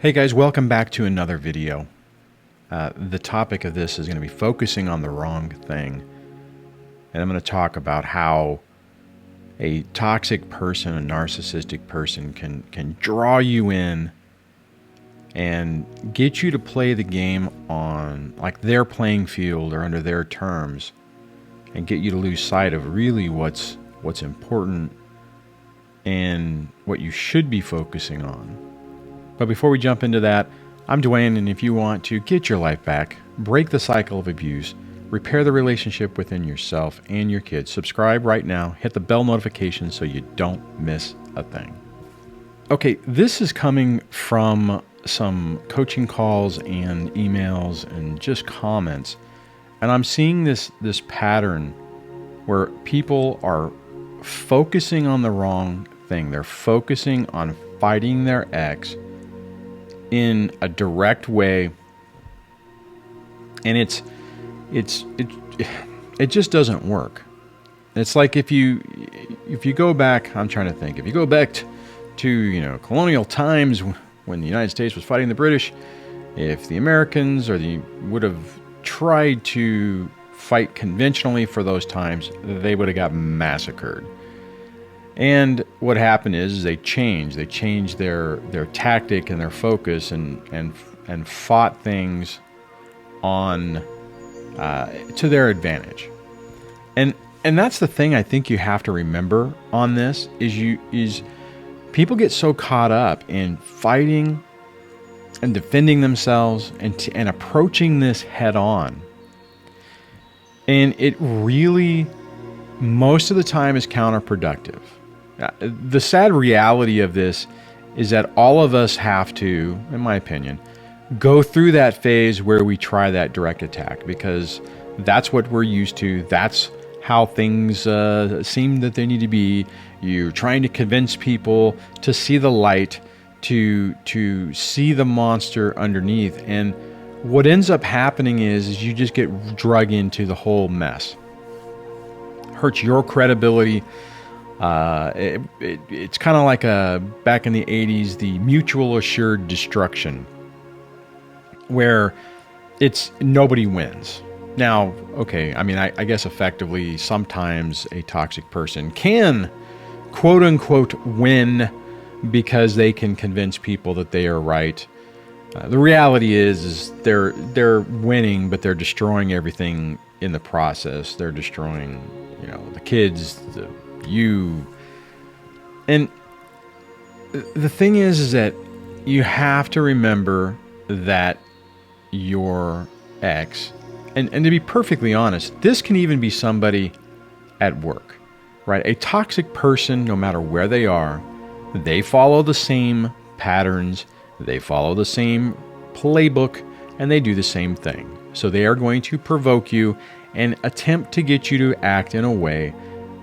Hey guys, welcome back to another video. The topic of this is going to be focusing on the wrong thing. And I'm going to talk about how a toxic person, a narcissistic person can draw you in and get you to play the game on like their playing field or under their terms and get you to lose sight of really what's important and what you should be focusing on. But before we jump into that, I'm Duane, and if you want to get your life back, break the cycle of abuse, repair the relationship within yourself and your kids, subscribe right now, hit the bell notification so you don't miss a thing. Okay, this is coming from some coaching calls and emails and just comments, and I'm seeing this pattern where people are focusing on the wrong thing. They're focusing on fighting their ex in a direct way, and it just doesn't work. It's like if you go back, I'm trying to think, if you go back to colonial times when the United States was fighting the British, if the Americans would have tried to fight conventionally for those times, they would have got massacred. And what happened is they changed their tactic and their focus and fought things on to their advantage. And that's the thing I think you have to remember on this is people get so caught up in fighting and defending themselves and approaching this head on. And it really most of the time is counterproductive. The sad reality of this is that all of us have to, in my opinion, go through that phase where we try that direct attack because that's what we're used to. That's how things seem that they need to be. You're trying to convince people to see the light, to see the monster underneath. And what ends up happening is you just get drug into the whole mess. Hurts your credibility. It's kind of like back in the 80s, the mutual assured destruction, where it's nobody wins. Now, okay, I mean, I guess effectively sometimes a toxic person can, quote unquote, win because they can convince people that they are right. The reality is they're winning, but they're destroying everything in the process. They're destroying, the kids, you. And the thing is that you have to remember that your ex, and to be perfectly honest, this can even be somebody at work, right? A toxic person, no matter where they are, they follow the same patterns, they follow the same playbook, and they do the same thing. So they are going to provoke you and attempt to get you to act in a way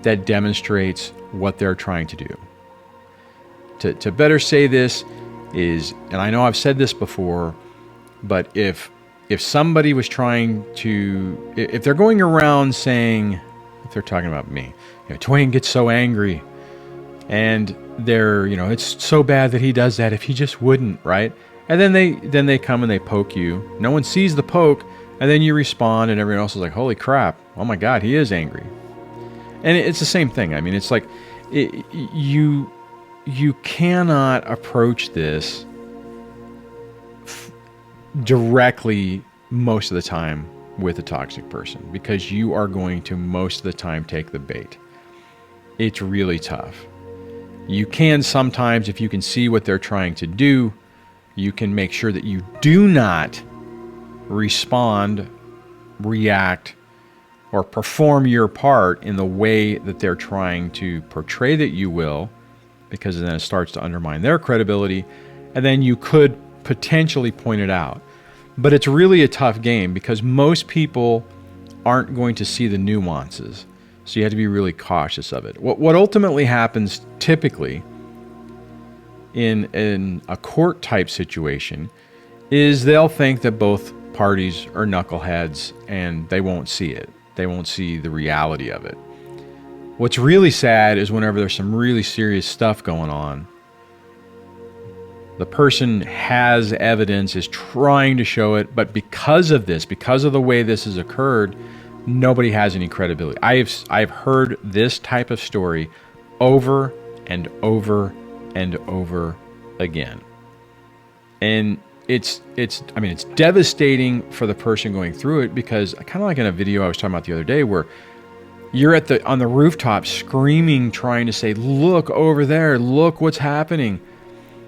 that demonstrates what they're trying to do. To better say this is, and I know I've said this before, but if somebody was trying to, if they're going around saying, if they're talking about me, Duane gets so angry, and they're, it's so bad that he does that if he just wouldn't, right? And then they come and they poke you. No one sees the poke, and then you respond, and everyone else is like, holy crap, oh my God, he is angry. And it's the same thing. I mean, it's like you cannot approach this directly most of the time with a toxic person because you are going to most of the time take the bait. It's really tough. You can sometimes, if you can see what they're trying to do, you can make sure that you do not respond, react, or perform your part in the way that they're trying to portray that you will, because then it starts to undermine their credibility, and then you could potentially point it out. But it's really a tough game because most people aren't going to see the nuances, so you have to be really cautious of it. What ultimately happens typically in a court type situation is they'll think that both parties are knuckleheads and they won't see it. They won't see the reality of it. What's really sad is whenever there's some really serious stuff going on, The person has evidence, is trying to show it, but because of this, because of the way this has occurred, nobody has any credibility. I've heard this type of story over and over and over again. And it's devastating for the person going through it, because kind of like in a video I was talking about the other day, where you're on the rooftop screaming, trying to say, look over there, look what's happening.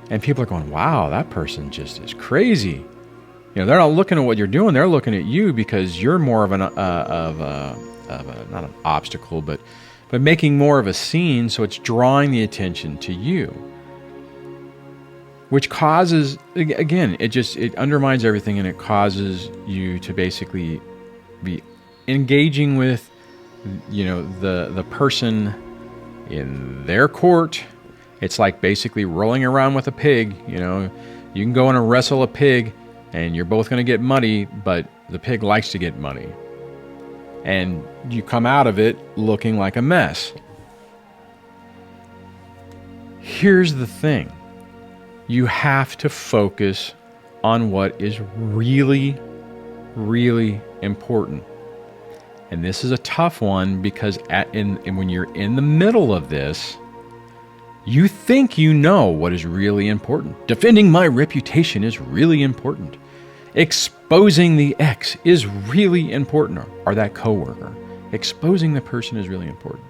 And people are going, wow, that person just is crazy. You know, they're not looking at what you're doing. They're looking at you because you're more of not an obstacle, but making more of a scene. So it's drawing the attention to you, which causes, again, it undermines everything, and it causes you to basically be engaging with, you know, the person in their court. It's like basically rolling around with a pig. You know, you can go in and wrestle a pig and you're both going to get muddy, but the pig likes to get muddy. And you come out of it looking like a mess. Here's the thing. You have to focus on what is really, really important. And this is a tough one, because when you're in the middle of this, you think you know what is really important. Defending my reputation is really important. Exposing the ex is really important, or that coworker. Exposing the person is really important.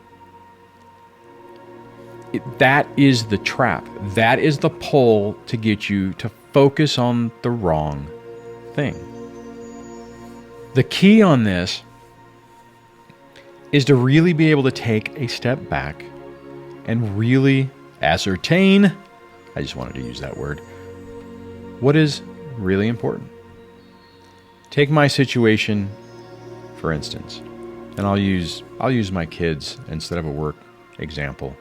That is the trap. That is the pull to get you to focus on the wrong thing. The key on this is to really be able to take a step back and really ascertain, I just wanted to use that word, what is really important. Take my situation, for instance, and I'll use my kids instead of a work example.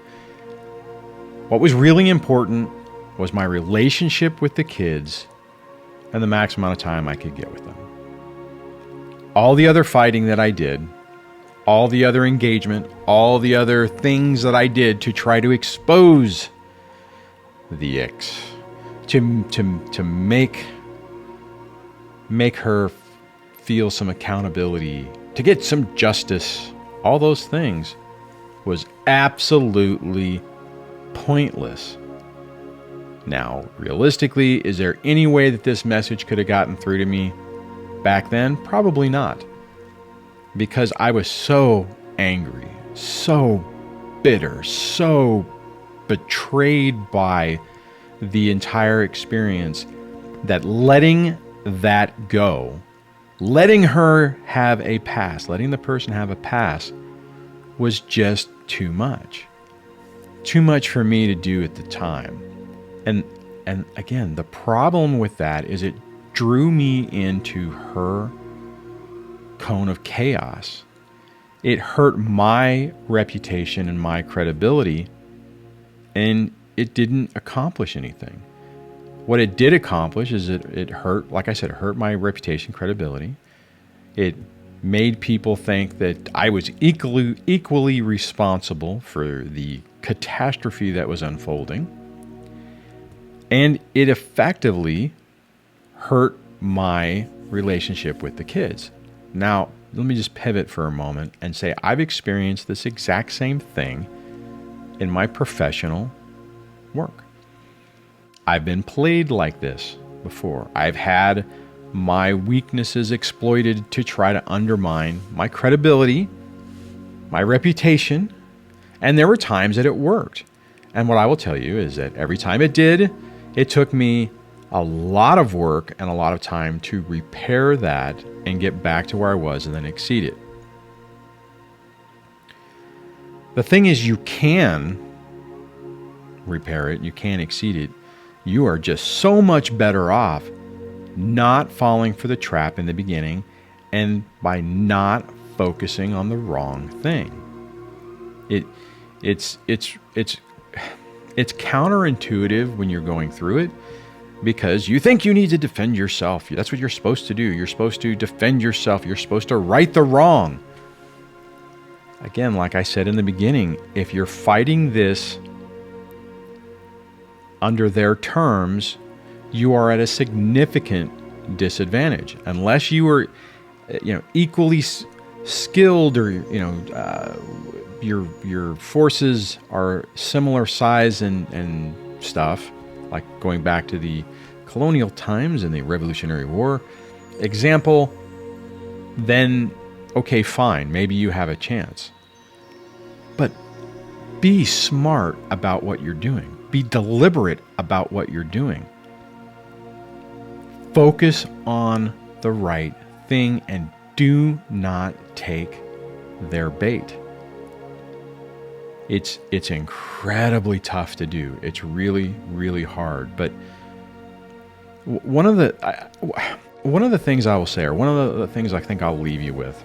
What was really important was my relationship with the kids and the maximum amount of time I could get with them. All the other fighting that I did, all the other engagement, all the other things that I did to try to expose the ex, to make her feel some accountability, to get some justice, all those things was absolutely pointless. Now, realistically, is there any way that this message could have gotten through to me back then? Probably not. Because I was so angry, so bitter, so betrayed by the entire experience, that letting that go, letting her have a pass, letting the person have a pass, was just too much. Too much for me to do at the time. And again, the problem with that is it drew me into her cone of chaos. It hurt my reputation and my credibility, and it didn't accomplish anything. What it did accomplish is it hurt, like I said, it hurt my reputation, credibility. It made people think that I was equally responsible for the catastrophe that was unfolding. And it effectively hurt my relationship with the kids. Now, let me just pivot for a moment and say I've experienced this exact same thing in my professional work. I've been played like this before. I've had my weaknesses exploited to try to undermine my credibility, my reputation, and there were times that it worked. And what I will tell you is that every time it did, it took me a lot of work and a lot of time to repair that and get back to where I was and then exceed it. The thing is, you can repair it, you can exceed it. You are just so much better off not falling for the trap in the beginning and by not focusing on the wrong thing. It's counterintuitive when you're going through it, because you think you need to defend yourself. That's what you're supposed to do. You're supposed to defend yourself. You're supposed to right the wrong. Again, like I said in the beginning, if you're fighting this under their terms, you are at a significant disadvantage unless you are, equally skilled, or your forces are similar size and stuff, like going back to the colonial times and the Revolutionary War example. Then okay, fine, maybe you have a chance. But be smart about what you're doing. Be deliberate about what you're doing. Focus on the right thing and do not take their bait. It's incredibly tough to do. It's really, really hard. But one of the things I will say, or one of the things I think I'll leave you with,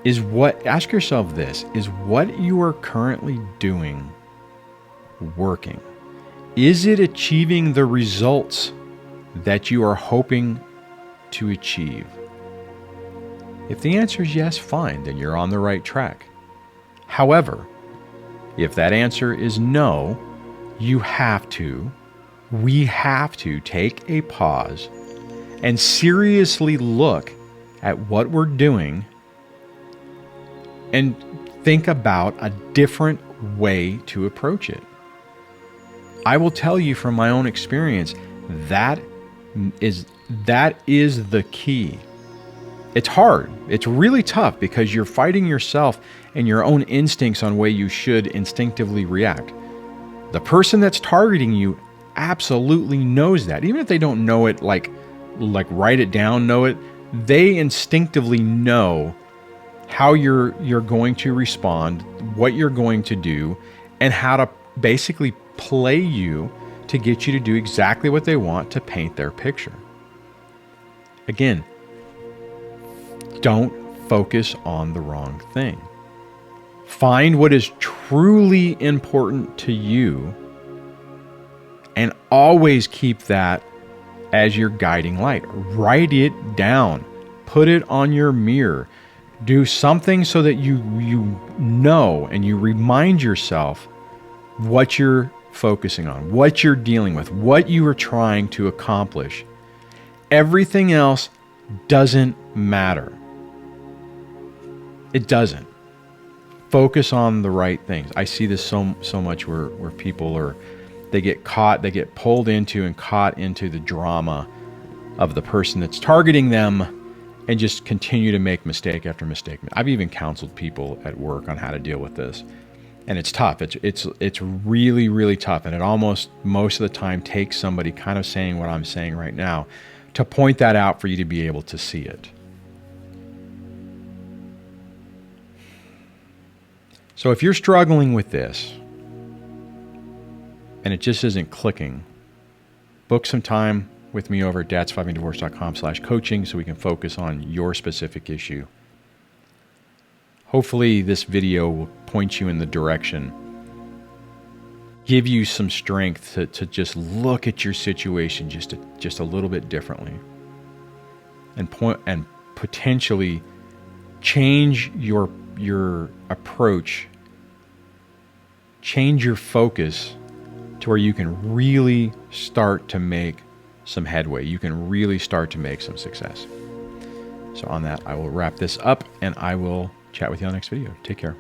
is ask yourself this: is what you are currently doing working? Is it achieving the results that you are hoping to achieve? If the answer is yes, fine, then you're on the right track. However, if that answer is no, we have to take a pause and seriously look at what we're doing and think about a different way to approach it. I will tell you from my own experience, that is the key. It's hard. It's really tough because you're fighting yourself and your own instincts on way you should instinctively react. The person that's targeting you absolutely knows that. Even if they don't know it, like write it down, know it, they instinctively know how you're going to respond, what you're going to do, and how to basically play you to get you to do exactly what they want to paint their picture. Again, don't focus on the wrong thing. Find what is truly important to you and always keep that as your guiding light. Write it down. Put it on your mirror. Do something so that you know and you remind yourself what you're focusing on, what you're dealing with, what you are trying to accomplish. Everything else doesn't matter. It doesn't. Focus on the right things. I see this so much where people they get pulled into and caught into the drama of the person that's targeting them and just continue to make mistake after mistake. I've even counseled people at work on how to deal with this. And it's tough. It's really, really tough. And it almost most of the time takes somebody kind of saying what I'm saying right now to point that out for you to be able to see it. So if you're struggling with this and it just isn't clicking, book some time with me over at dadsurvivingdivorce.com/coaching so we can focus on your specific issue. Hopefully this video will point you in the direction, give you some strength to just look at your situation just a little bit differently, and potentially change your approach, change your focus to where you can really start to make some headway. You can really start to make some success. So on that, I will wrap this up and I will chat with you on the next video. Take care.